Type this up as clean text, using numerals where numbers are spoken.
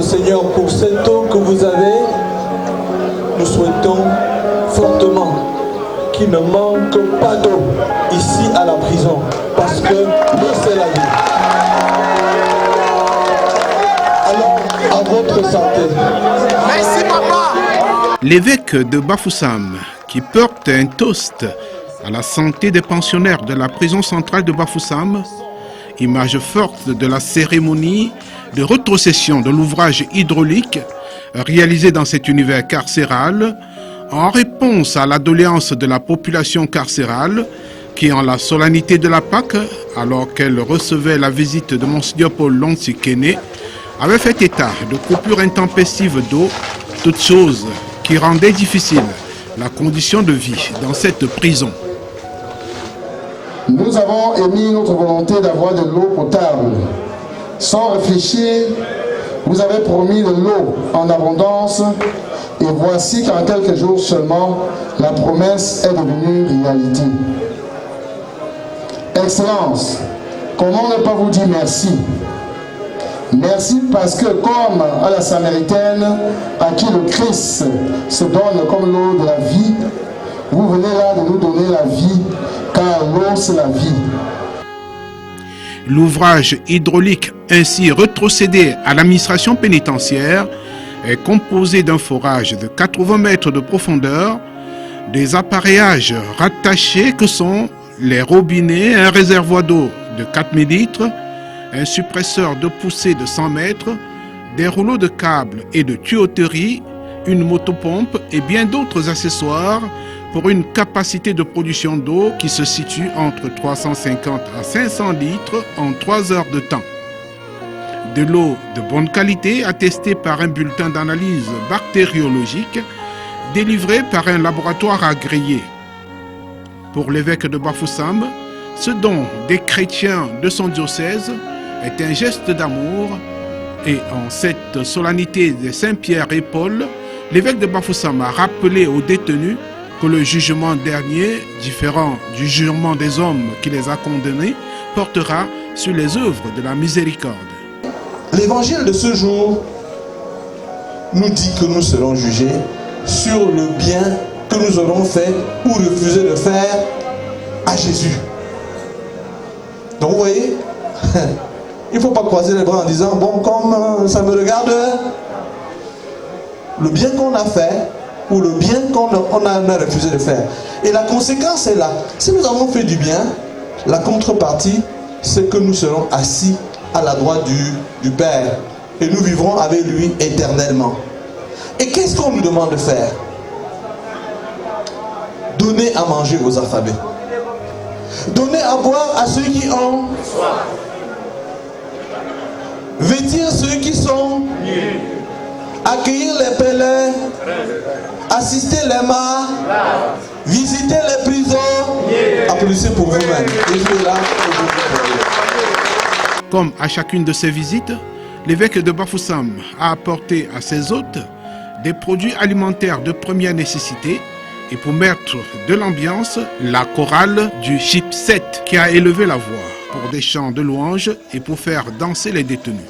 au Seigneur pour cette eau que vous avez. Nous souhaitons fortement qu'il ne manque pas d'eau ici à la prison, parce que l'eau c'est la vie. Alors, à votre santé. Merci papa. L'évêque de Bafoussam, qui porte un toast à la santé des pensionnaires de la prison centrale de Bafoussam, image forte de la cérémonie de rétrocession de l'ouvrage hydraulique réalisé dans cet univers carcéral, en réponse à la doléance de la population carcérale qui, en la solennité de la Pâque, alors qu'elle recevait la visite de Monseigneur Paul Lonsi-Kéné, avait fait état de coupures intempestives d'eau, toutes choses qui rendaient difficile la condition de vie dans cette prison. Nous avons émis notre volonté d'avoir de l'eau potable. Sans réfléchir, vous avez promis de l'eau en abondance, et voici qu'en quelques jours seulement, la promesse est devenue réalité. Excellence, comment ne pas vous dire merci? Merci parce que, comme à la Samaritaine, à qui le Christ se donne comme l'eau de la vie, vous venez là de nous donner la vie, car l'eau c'est la vie. L'ouvrage hydraulique ainsi rétrocédé à l'administration pénitentiaire est composé d'un forage de 80 mètres de profondeur, des appareillages rattachés que sont les robinets, un réservoir d'eau de 4000 litres, un suppresseur de poussée de 100 mètres, des rouleaux de câbles et de tuyauterie, une motopompe et bien d'autres accessoires pour une capacité de production d'eau qui se situe entre 350 à 500 litres en 3 heures de temps. De l'eau de bonne qualité attestée par un bulletin d'analyse bactériologique délivré par un laboratoire agréé. Pour l'évêque de Bafoussam, ce don des chrétiens de son diocèse est un geste d'amour, et en cette solennité des Saint-Pierre et Paul, l'évêque de Bafoussam a rappelé aux détenus que le jugement dernier, différent du jugement des hommes qui les a condamnés, portera sur les œuvres de la miséricorde. L'évangile de ce jour nous dit que nous serons jugés sur le bien que nous aurons fait ou refusé de faire à Jésus. Donc vous voyez, il ne faut pas croiser les bras en disant, bon, comme ça me regarde, le bien qu'on a fait ou le bien qu'on a refusé de faire. Et la conséquence est là. Si nous avons fait du bien, la contrepartie, c'est que nous serons assis à la droite du Père. Et nous vivrons avec lui éternellement. Et qu'est-ce qu'on nous demande de faire? Donner à manger aux affamés. Donner à boire à ceux qui ont. Vêtir ceux qui sont. Accueillir les pèlerins. Assister les morts. Visiter les prisons. Applaudissez pour vous-même. Comme à chacune de ces visites, l'évêque de Bafoussam a apporté à ses hôtes des produits alimentaires de première nécessité, et pour mettre de l'ambiance, la chorale du Chipset qui a élevé la voix pour des chants de louanges et pour faire danser les détenus.